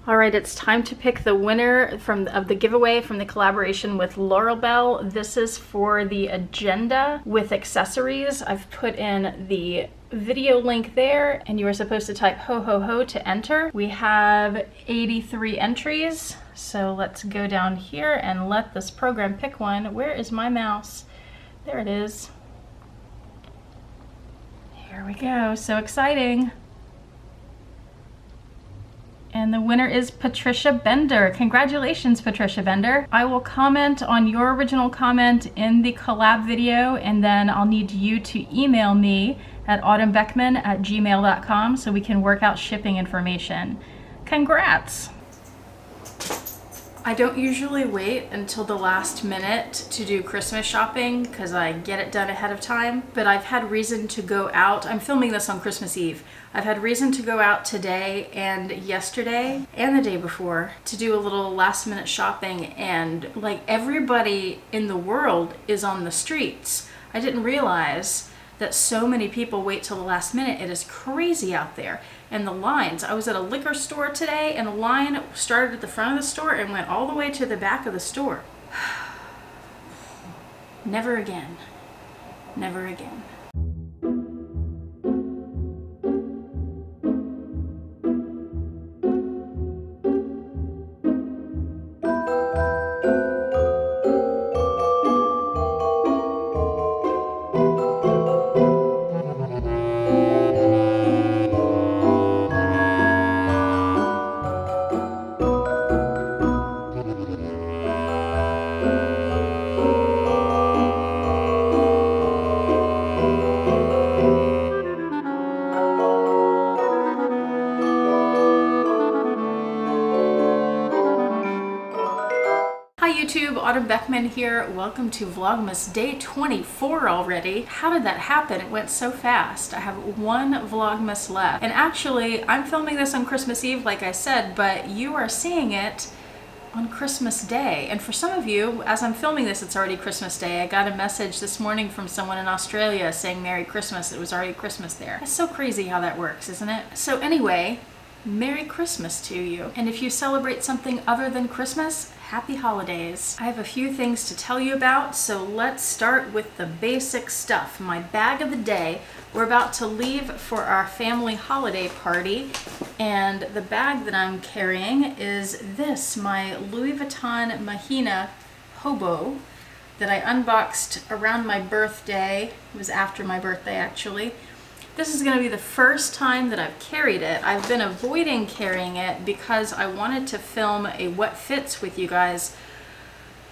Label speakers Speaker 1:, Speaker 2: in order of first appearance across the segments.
Speaker 1: All right, it's time to pick the winner of the giveaway from the collaboration with Laurel. This is for the agenda with accessories. I've put in the video link there, and you are supposed to type ho ho ho to enter. We have 83 entries, so let's go down here and let this program pick one. Where is my mouse? There it is. Here we go, so exciting. And the winner is Patricia Bender. Congratulations, Patricia Bender. I will comment on your original comment in the collab video, and then I'll need you to email me at autumnbeckman@gmail.com so we can work out shipping information. Congrats! I don't usually wait until the last minute to do Christmas shopping because I get it done ahead of time, but I've had reason to go out. I'm filming this on Christmas Eve. I've had reason to go out today and yesterday and the day before to do a little last minute shopping, and like everybody in the world is on the streets. I didn't realize that so many people wait till the last minute. It is crazy out there. And the lines, I was at a liquor store today and a line started at the front of the store and went all the way to the back of the store. Never again. Never again. YouTube, Autumn Beckman here. Welcome to Vlogmas day 24 already. How did that happen? It went so fast. I have one Vlogmas left. And actually, I'm filming this on Christmas Eve, like I said, but you are seeing it on Christmas Day. And for some of you, as I'm filming this, it's already Christmas Day. I got a message this morning from someone in Australia saying Merry Christmas. It was already Christmas there. It's so crazy how that works, isn't it? So anyway, Merry Christmas to you. And if you celebrate something other than Christmas, happy holidays. I have a few things to tell you about, so let's start with the basic stuff. My bag of the day. We're about to leave for our family holiday party, and the bag that I'm carrying is this, my Louis Vuitton Mahina Hobo that I unboxed around my birthday. It was after my birthday, actually. This is going to be the first time that I've carried it. I've been avoiding carrying it because I wanted to film a what fits with you guys,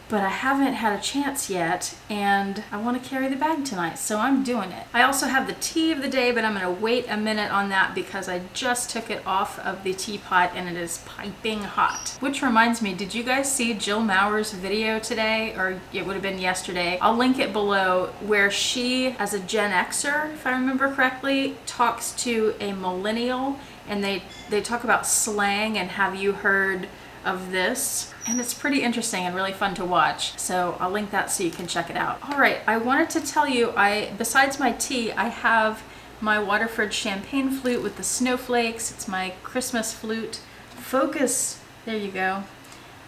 Speaker 1: but I haven't had a chance yet, and I want to carry the bag tonight, so I'm doing it. I also have the tea of the day, but I'm going to wait a minute on that because I just took it off of the teapot and it is piping hot. Which reminds me, did you guys see Jill Mauer's video today? Or it would have been yesterday. I'll link it below, where she, as a Gen Xer, if I remember correctly, talks to a millennial, and they talk about slang and have you heard of this, and it's pretty interesting and really fun to watch, so I'll link that so you can check it out. All right, I wanted to tell you, besides my tea, I have my Waterford champagne flute with the snowflakes. It's my Christmas flute. Focus, there you go.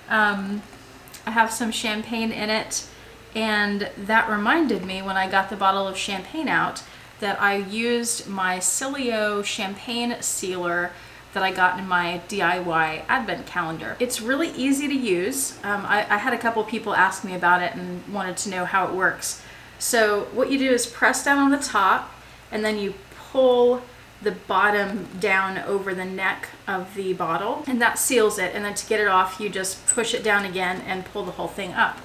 Speaker 1: I have some champagne in it, and that reminded me when I got the bottle of champagne out that I used my Cilio champagne sealer that I got in my DIY advent calendar. It's really easy to use. I had a couple people ask me about it and wanted to know how it works. So what you do is press down on the top, and then you pull the bottom down over the neck of the bottle, and that seals it. And then to get it off, you just push it down again and pull the whole thing up.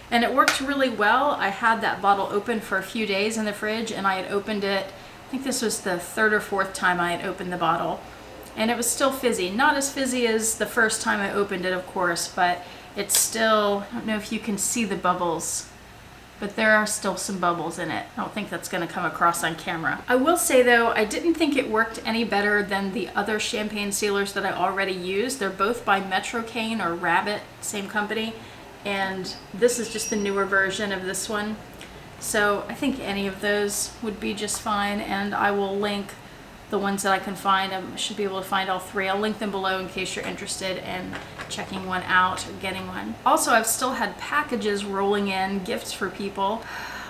Speaker 1: And it worked really well. I had that bottle open for a few days in the fridge, and I had opened it, I think this was the third or fourth time I had opened the bottle. And it was still fizzy. Not as fizzy as the first time I opened it, of course, but it's still, I don't know if you can see the bubbles, but there are still some bubbles in it. I don't think that's gonna come across on camera. I will say though, I didn't think it worked any better than the other champagne sealers that I already used. They're both by Metro Cane or Rabbit, same company, and this is just the newer version of this one. So I think any of those would be just fine, and I will link the ones that I can find. I should be able to find all three. I'll link them below in case you're interested in checking one out or getting one. Also, I've still had packages rolling in, gifts for people.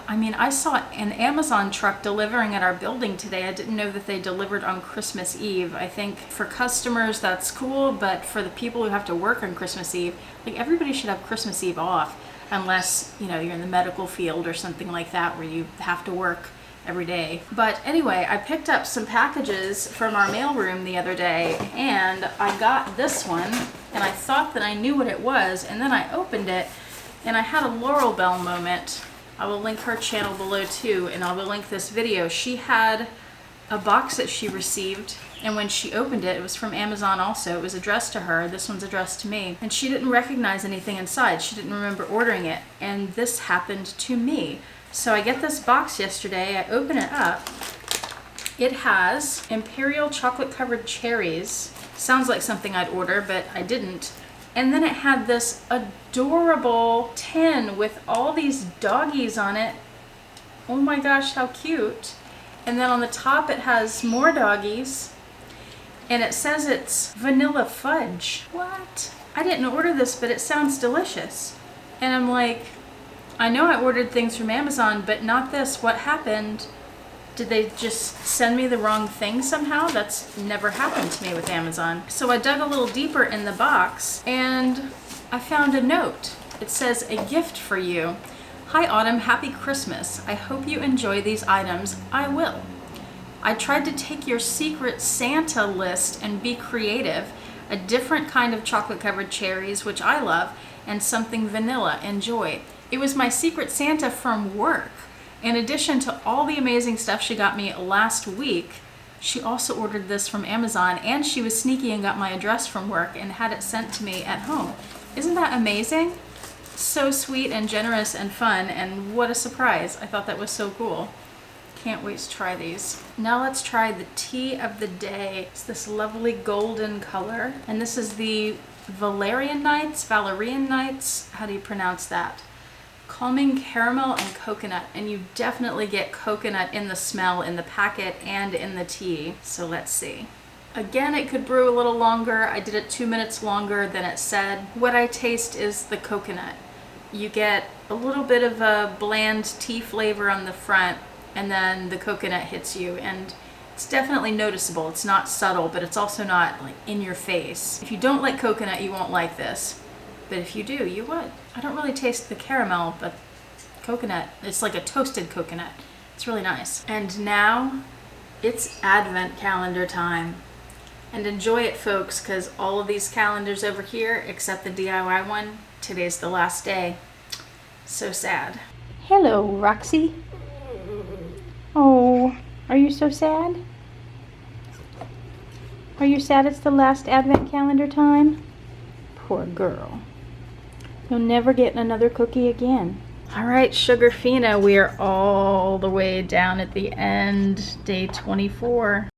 Speaker 1: I mean, I saw an Amazon truck delivering at our building today. I didn't know that they delivered on Christmas Eve. I think for customers that's cool, but for the people who have to work on Christmas Eve, like everybody should have Christmas Eve off, unless, you know, you're in the medical field or something like that where you have to work every day. But anyway, I picked up some packages from our mailroom the other day, and I got this one, and I thought that I knew what it was, and then I opened it, and I had a Laurel Bell moment. I will link her channel below too, and I will link this video. She had a box that she received, and when she opened it, it was from Amazon also. It was addressed to her. This one's addressed to me. And she didn't recognize anything inside. She didn't remember ordering it. And this happened to me. So I get this box yesterday. I open it up. It has Imperial chocolate covered cherries. Sounds like something I'd order, but I didn't. And then it had this adorable tin with all these doggies on it. Oh my gosh, how cute. And then on the top it has more doggies. And it says it's vanilla fudge. What? I didn't order this, but it sounds delicious. And I'm like, I know I ordered things from Amazon, but not this. What happened? Did they just send me the wrong thing somehow? That's never happened to me with Amazon. So I dug a little deeper in the box and I found a note. It says, "A gift for you. Hi Autumn, happy Christmas. I hope you enjoy these items. I will. I tried to take your secret Santa list and be creative. A different kind of chocolate covered cherries, which I love, and something vanilla. Enjoy." It was my secret Santa from work. In addition to all the amazing stuff she got me last week, she also ordered this from Amazon, and she was sneaky and got my address from work and had it sent to me at home. Isn't that amazing? So sweet and generous and fun, and what a surprise. I thought that was so cool. Can't wait to try these. Now let's try the tea of the day. It's this lovely golden color, and this is the Valerian Nights, how do you pronounce that? Calming caramel and coconut, and you definitely get coconut in the smell in the packet and in the tea. So let's see. Again, it could brew a little longer. I did it 2 minutes longer than it said. What I taste is the coconut. You get a little bit of a bland tea flavor on the front, and then the coconut hits you, and it's definitely noticeable. It's not subtle, but it's also not like in your face. If you don't like coconut, you won't like this. But if you do, you would. I don't really taste the caramel, but coconut, it's like a toasted coconut. It's really nice. And now it's Advent calendar time. And enjoy it, folks, because all of these calendars over here, except the DIY one, today's the last day. So sad. Hello, Roxy. Oh, are you so sad? Are you sad it's the last Advent calendar time? Poor girl. You'll never get another cookie again. All right, Sugarfina, we are all the way down at the end, day 24.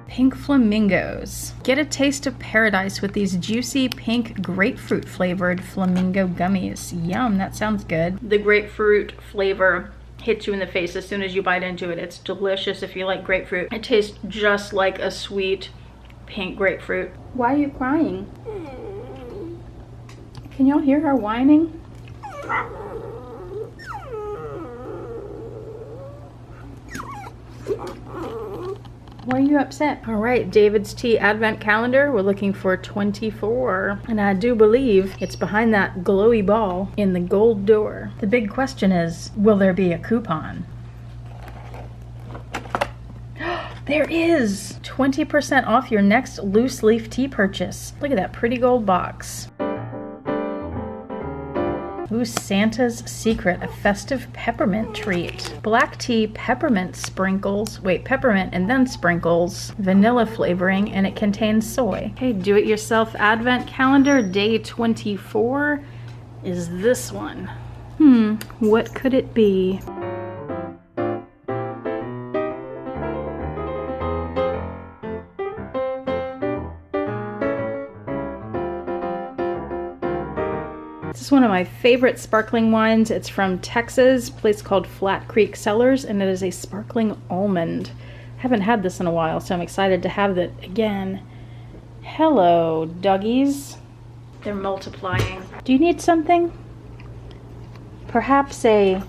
Speaker 1: Pink flamingos. Get a taste of paradise with these juicy pink grapefruit flavored flamingo gummies. Yum, that sounds good. The grapefruit flavor hits you in the face as soon as you bite into it. It's delicious if you like grapefruit. It tastes just like a sweet pink grapefruit. Why are you crying? Can y'all hear her whining? Why are you upset? All right, David's Tea Advent Calendar. We're looking for 24. And I do believe it's behind that glowy ball in the gold door. The big question is, will there be a coupon? There is! 20% off your next loose leaf tea purchase. Look at that pretty gold box. Ooh, Santa's Secret, a festive peppermint treat. Black tea, peppermint sprinkles, peppermint and then sprinkles, vanilla flavoring, and it contains soy. Okay, do-it-yourself advent calendar, day 24 is this one. What could it be? This is one of my favorite sparkling wines. It's from Texas, a place called Flat Creek Cellars, and it is a sparkling almond. Haven't had this in a while, so I'm excited to have it again. Hello, doggies. They're multiplying. Do you need something? Perhaps a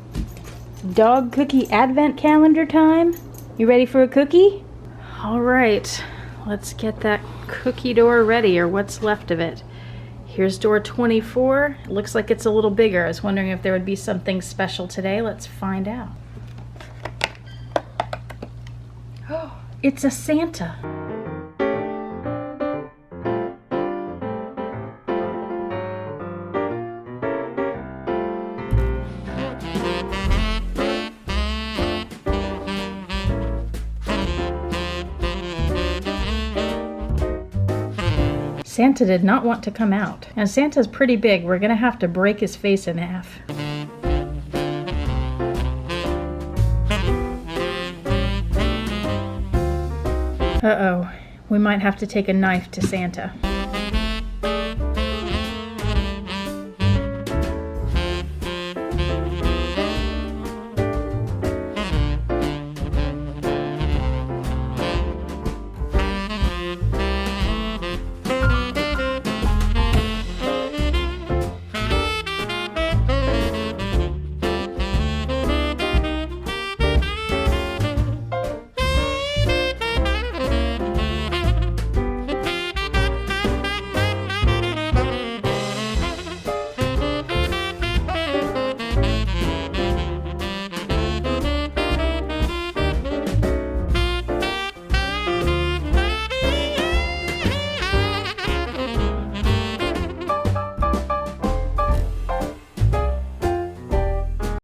Speaker 1: dog cookie advent calendar time? You ready for a cookie? All right, let's get that cookie door ready, or what's left of it. Here's door 24. It looks like it's a little bigger. I was wondering if there would be something special today. Let's find out. Oh, it's a Santa. Santa did not want to come out. And Santa's pretty big. We're gonna have to break his face in half. Uh-oh. We might have to take a knife to Santa.